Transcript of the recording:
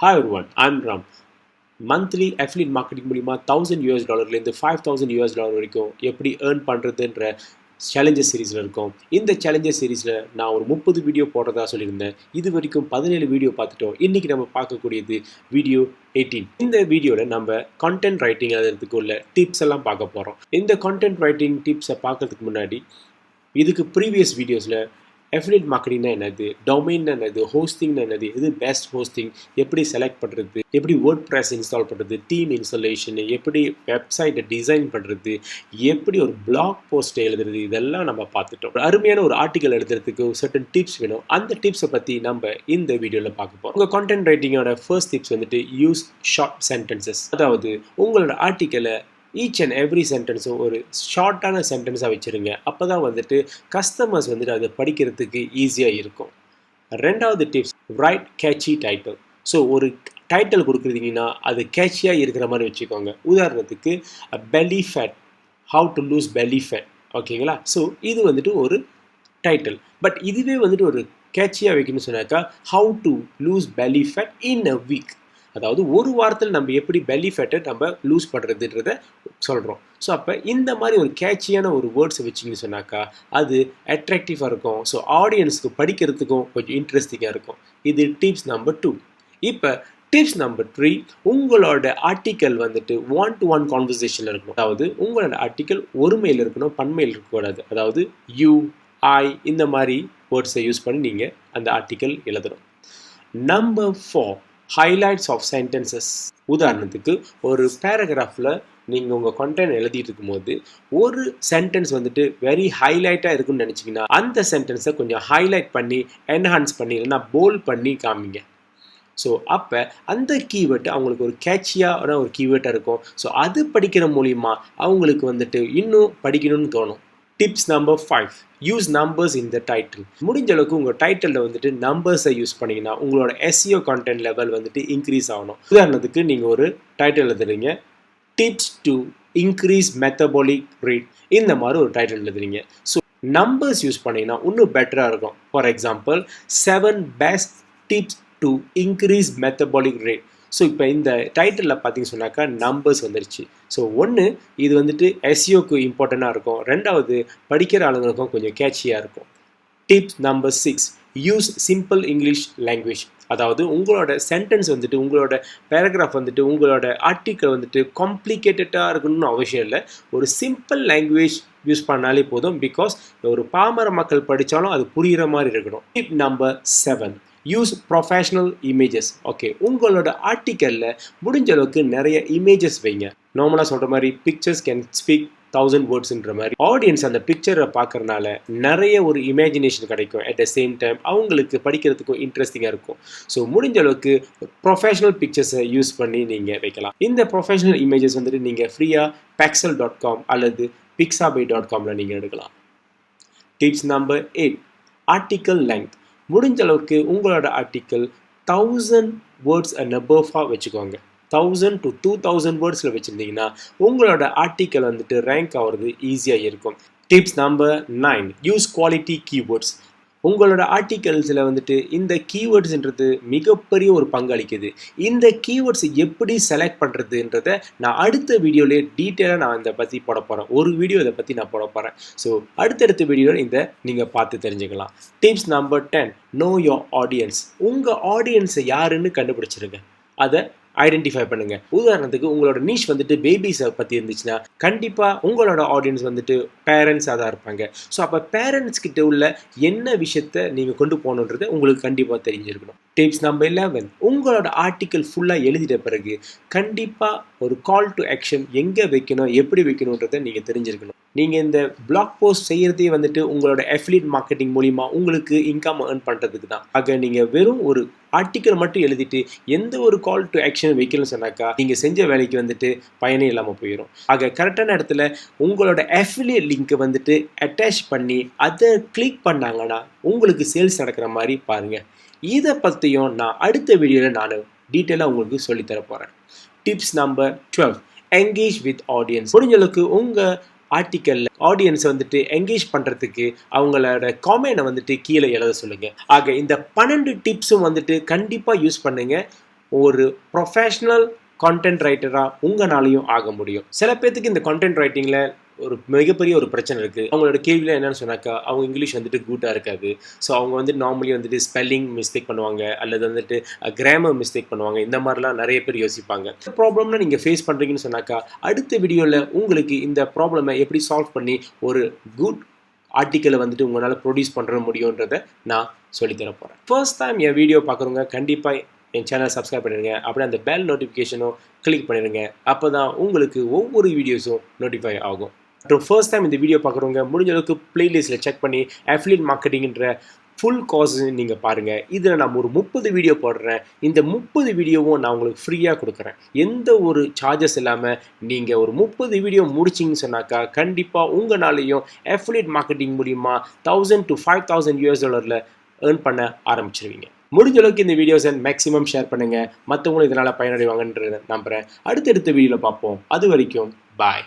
Hi everyone, I'm Ram. Monthly affiliate marketing மூலிமா $1000 $5,000 வரைக்கும் எப்படி ஏர்ன் பண்ணுறதுன்ற சேலஞ்சஸ் சீரீஸில் இருக்கும். இந்த சேலஞ்சஸ் சீரீஸில் நான் ஒரு 30 வீடியோ போடுறதா சொல்லியிருந்தேன். இது வரைக்கும் 17 வீடியோ பார்த்துட்டோம். இன்றைக்கி நம்ம பார்க்கக்கூடியது வீடியோ 18. இந்த வீடியோவில் நம்ம கான்டென்ட் ரைட்டிங் எழுதுறதுக்கு உள்ள டிப்ஸ் எல்லாம் பார்க்க போகிறோம். இந்த கான்டென்ட் ரைட்டிங் டிப்ஸை பார்க்கறதுக்கு முன்னாடி இதுக்கு ப்ரீவியஸ் வீடியோஸில் அஃபிலியேட் மார்க்கெட்டிங்னா என்னது, டொமைன்னா என்னது, ஹோஸ்டிங்னா என்னது, எது பெஸ்ட் ஹோஸ்டிங், எப்படி செலக்ட் பண்ணுறது, எப்படி வேர்ட் ப்ரெஸ் இன்ஸ்டால் பண்ணுறது, தீம் இன்ஸ்டாலேஷன், எப்படி வெப்சைட்டை டிசைன் பண்ணுறது, எப்படி ஒரு பிளாக் போஸ்ட் எழுதுறது, இதெல்லாம் நம்ம பார்த்துட்டோம். ஒரு அருமையான ஒரு ஆர்டிக்கல் எழுதுறதுக்கு சர்டன் டிப்ஸ் வேணும். அந்த டிப்ஸை பற்றி நம்ம இந்த வீடியோவில் பார்க்க போகிறோம். உங்கள் கான்டென்ட் ரைட்டிங்கோட ஃபர்ஸ்ட் டிப்ஸ் வந்துட்டு யூஸ் ஷார்ட் சென்டென்சஸ். அதாவது உங்களோட ஆர்டிக்கலை ஈச் அண்ட் எவ்ரி சென்டென்ஸும் ஒரு ஷார்ட்டான சென்டென்ஸாக வச்சுருங்க. அப்போ தான் வந்துட்டு கஸ்டமர்ஸ் வந்துட்டு அதை படிக்கிறதுக்கு ஈஸியாக இருக்கும். ரெண்டாவது tips, write catchy title. So ஒரு டைட்டில் கொடுக்குறீங்கன்னா அது கேட்சியாக இருக்கிற மாதிரி வச்சுக்கோங்க. உதாரணத்துக்கு belly fat, how to lose belly fat, ஓகேங்களா? ஸோ இது வந்துட்டு ஒரு டைட்டில். பட் இதுவே வந்துட்டு ஒரு கேட்சியாக வைக்கணும்னு சொன்னாக்கா how to lose belly fat in a week. அதாவது ஒரு வாரத்தில் நம்ம எப்படி பெல்லி ஃபேட்டை நம்ம லூஸ் பண்ணுறதுன்றத சொல்கிறோம். ஸோ அப்போ இந்த மாதிரி ஒரு கேட்சியான ஒரு வேர்ட்ஸை வச்சிங்கன்னு சொன்னாக்கா அது அட்ராக்டிவாக இருக்கும். ஸோ ஆடியன்ஸுக்கு படிக்கிறதுக்கும் கொஞ்சம் இன்ட்ரெஸ்டிங்காக இருக்கும். இது டிப்ஸ் நம்பர் 2. இப்போ டிப்ஸ் நம்பர் 3, உங்களோட ஆர்டிக்கல் வந்துட்டு 1-to-1 கான்வர்சேஷனில் இருக்கணும். அதாவது உங்களோட ஆர்டிக்கல் ஒருமையில் இருக்கணும், பன்மையில் இருக்கக்கூடாது. அதாவது யூ, ஐ இந்த மாதிரி வேர்ட்ஸை யூஸ் பண்ணி நீங்கள் அந்த ஆர்டிக்கல் எழுதணும். Number 4, highlights of sentences. உதாரணத்துக்கு ஒரு பேராகிராஃபில் நீங்கள் உங்கள் கண்டென்ட் எழுதிட்டு இருக்கும்போது ஒரு சென்டென்ஸ் வந்துட்டு வெரி ஹைலைட்டாக இருக்குன்னு நினச்சிங்கன்னா அந்த சென்டென்ஸை கொஞ்சம் ஹைலைட் பண்ணி என்ஹான்ஸ் பண்ணி இல்லைன்னா போல்ட் பண்ணி காமிங்க. ஸோ அப்போ அந்த கீவேர்டு அவங்களுக்கு ஒரு கேட்சியான ஒரு கீவேர்டாக இருக்கும். ஸோ அது படிக்கிற மூலிமா அவங்களுக்கு வந்துட்டு இன்னும் படிக்கணும்னு தோணும். Tips number 5, use numbers in the title. முடிஞ்ச அளவுக்கு உங்கள் டைட்டிலில் வந்துட்டு நம்பர்ஸை யூஸ் பண்ணிங்கன்னா உங்களோட எஸ்இஓ கான்டென்ட் லெவல் வந்துட்டு இன்க்ரீஸ் ஆகணும். உதாரணத்துக்கு நீங்கள் ஒரு டைட்டில் எழுதுறீங்க, tips to increase metabolic rate, இந்த மாதிரி ஒரு டைட்டில் எழுதுறீங்க. ஸோ நம்பர்ஸ் யூஸ் பண்ணிங்கன்னா இன்னும் பெட்டராக இருக்கும். For example 7 best tips to increase metabolic rate. So இப்போ இந்த டைட்டிலில் பார்த்தீங்கன்னு சொன்னாக்கா நம்பர்ஸ் வந்துருச்சு. ஸோ ஒன்று இது வந்துட்டு எஸ்இஓக்கு இம்பார்ட்டண்ட்டாக இருக்கும். ரெண்டாவது படிக்கிற ஆளுங்களுக்கும் கொஞ்சம் கேட்சியாக இருக்கும். Tips number 6, use simple English language. அதாவது உங்களோட சென்டென்ஸ் வந்துட்டு உங்களோட பேராகிராஃப் வந்துட்டு உங்களோட ஆர்டிக்கல் வந்துட்டு காம்ப்ளிகேட்டடாக இருக்கணும்னு அவசியம் இல்லை. ஒரு சிம்பிள் லாங்குவேஜ் யூஸ் பண்ணாலே போதும். பிகாஸ் ஒரு பாமர மக்கள் படித்தாலும் அது புரிகிற மாதிரி இருக்கணும். Tip number 7, use professional images. Okay, உங்களோட ஆர்டிக்கலில் முடிஞ்ச அளவுக்கு நிறைய இமேஜஸ் வைங்க. நார்மலாக சொல்கிற மாதிரி பிக்சர்ஸ் கேன் ஸ்பீக் 1000 வேர்ட்ஸ்ன்ற மாதிரி ஆடியன்ஸ் அந்த பிக்சரை பார்க்கறனால நிறைய ஒரு இமேஜினேஷன் கிடைக்கும். அட் த சேம் டைம் அவங்களுக்கு படிக்கிறதுக்கும் இன்ட்ரெஸ்டிங்காக இருக்கும். ஸோ முடிஞ்ச அளவுக்கு ப்ரொஃபஷனல் பிக்சர்ஸை யூஸ் பண்ணி நீங்கள் வைக்கலாம். இந்த ப்ரொஃபஷனல் இமேஜஸ் வந்துட்டு நீங்கள் ஃப்ரீயாக pexel.com அல்லது pixabay.comல நீங்கள் எடுக்கலாம். Tips number 8, article length. முடிஞ்ச அளவுக்கு உங்களோட ஆர்டிக்கல் 1000 வேர்ட்ஸ் அண்ட் அபோவாக வச்சுக்கோங்க. 1000 to 2000 வேர்ட்ஸில் வச்சுருந்தீங்கன்னா உங்களோட ஆர்டிக்கல் வந்துட்டு ரேங்க் ஆகிறது ஈஸியாக இருக்கும். Tips number 9, use quality keywords. உங்களோட ஆர்டிக்கல்ஸில் வந்துட்டு இந்த கீவேர்ட்ஸ்ன்றது மிகப்பெரிய ஒரு பங்கு அளிக்குது. இந்த கீவேர்ட்ஸ் எப்படி செலக்ட் பண்ணுறதுன்றதை நான் அடுத்த வீடியோலேயே டீட்டெயிலாக நான் இதை பற்றி போட போகிறேன். ஒரு வீடியோ இதை பற்றி நான் போட போகிறேன். ஸோ அடுத்தடுத்த வீடியோவில் இதை நீங்கள் பார்த்து தெரிஞ்சுக்கலாம். Tips number 10, know your audience. உங்கள் ஆடியன்ஸை யாருன்னு கண்டுபிடிச்சிருங்க, அதை ஐடென்டிஃபை பண்ணுங்கள். உதாரணத்துக்கு உங்களோட நீஷ் வந்துட்டு பேபிஸை பற்றி இருந்துச்சுன்னா கண்டிப்பாக உங்களோட ஆடியன்ஸ் வந்துட்டு பேரண்ட்ஸாக தான் இருப்பாங்க. ஸோ அப்போ பேரண்ட்ஸ் கிட்ட உள்ள என்ன விஷயத்தை நீங்கள் கொண்டு போகணுன்றது உங்களுக்கு கண்டிப்பாக தெரிஞ்சிருக்கணும். டிப்ஸ் நம்பர் 11, உங்களோட ஆர்டிக்கல் ஃபுல்லாக எழுதிட்ட பிறகு கண்டிப்பாக ஒரு கால் டு ஆக்ஷன் எங்கே வைக்கணும், எப்படி வைக்கணுன்றதை நீங்கள் தெரிஞ்சிருக்கணும். நீங்கள் இந்த பிளாக் போஸ்ட் செய்கிறதே வந்துட்டு உங்களோட அஃபிலியேட் மார்க்கெட்டிங் மூலிமா உங்களுக்கு இன்கம் ஏர்ன் பண்ணுறதுக்கு தான். ஆக நீங்கள் வெறும் ஒரு ஆர்டிக்கல் மட்டும் எழுதிட்டு எந்த ஒரு கால் டு ஆக்ஷன் வைக்கணும்னு சொன்னாக்கா நீங்கள் செஞ்ச வேலைக்கு வந்துட்டு பயனே இல்லாமல் போயிடும். ஆக கரெக்டான இடத்துல உங்களோட அஃபிலியேட் லிங்க்கை வந்துட்டு அட்டாச் பண்ணி அதை கிளிக் பண்ணாங்கன்னா உங்களுக்கு சேல்ஸ் நடக்கிற மாதிரி பாருங்கள். இதை பற்றியும் நான் அடுத்த வீடியோவில் நான் டீட்டெயிலாக உங்களுக்கு சொல்லித்தர போகிறேன். Tips number 12, engage with audience. முடிஞ்ச அளவுக்கு உங்கள் ஆர்டிக்கலில் ஆடியன்ஸ் வந்துட்டு என்கேஜ் பண்ணுறதுக்கு அவங்களோட காமெண்ட்டை வந்துட்டு கீழே எழுத சொல்லுங்கள். ஆக இந்த 12 டிப்ஸும் வந்துட்டு கண்டிப்பாக யூஸ் பண்ணுங்கள். ஒரு ப்ரொஃபஷ்னல் கான்டென்ட் ரைட்டராக உங்களாலையும் ஆக முடியும். சில பேர்த்துக்கு இந்த கான்டென்ட் ரைட்டிங்கில் ஒரு மிகப்பெரிய ஒரு பிரச்சனை இருக்குது. அவங்களோட கேள்வியில் என்னென்னு சொன்னாக்கா, அவங்க இங்கிலீஷ் வந்துட்டு குட்டாக இருக்காது. ஸோ அவங்க வந்துட்டு நார்மலி வந்துட்டு ஸ்பெல்லிங் மிஸ்டேக் பண்ணுவாங்க, அல்லது வந்துட்டு கிராமர் மிஸ்டேக் பண்ணுவாங்க. இந்த மாதிரிலாம் நிறைய பேர் யோசிப்பாங்க. ப்ராப்ளம்னா நீங்கள் ஃபேஸ் பண்ணுறீங்கன்னு சொன்னாக்கா, அடுத்த வீடியோவில் உங்களுக்கு இந்த ப்ராப்ளமை எப்படி சால்வ் பண்ணி ஒரு குட் ஆர்டிக்கலை வந்துட்டு உங்களால் ப்ரொடியூஸ் பண்ணுற முடியுன்றதை நான் சொல்லித்தர போகிறேன். ஃபர்ஸ்ட் டைம் என் வீடியோ பார்க்குறவங்க கண்டிப்பாக என் சேனலை சப்ஸ்கிரைப் பண்ணிடுங்க. அப்படியே அந்த பெல் நோட்டிஃபிகேஷனும் கிளிக் பண்ணிடுங்க. அப்போ தான் உங்களுக்கு ஒவ்வொரு வீடியோஸும் நோட்டிஃபை ஆகும். மற்றும் ஃபர்ஸ்ட் டைம் இந்த வீடியோ பார்க்குறவங்க முடிஞ்ச அளவுக்கு பிளேலிஸ்ட்டில் செக் பண்ணி அஃபிலியேட் மார்க்கெட்டிங்கிற ஃபுல் கோர்ஸ் நீங்கள் பாருங்கள். இதில் நான் ஒரு 30 வீடியோ போடுறேன். இந்த 30 வீடியோவும் நான் உங்களுக்கு ஃப்ரீயாக கொடுக்குறேன். எந்த ஒரு சார்ஜஸ் இல்லாமல் நீங்கள் ஒரு 30 வீடியோ முடிச்சிங்கன்னு சொன்னாக்கா கண்டிப்பாக உங்களாலையும் அஃபிலியேட் மார்க்கெட்டிங் மூலிமா $1000 to $5000 ஏர்ன் பண்ண ஆரம்பிச்சிருவீங்க. முடிஞ்ச அளவுக்கு இந்த வீடியோஸை மேக்ஸிமம் ஷேர் பண்ணுங்கள். மற்றவங்களும் இதனால் பயனடைவாங்கன்றதை நம்புகிறேன். அடுத்தடுத்த வீடியோவில் பார்ப்போம். அது வரைக்கும் பாய்.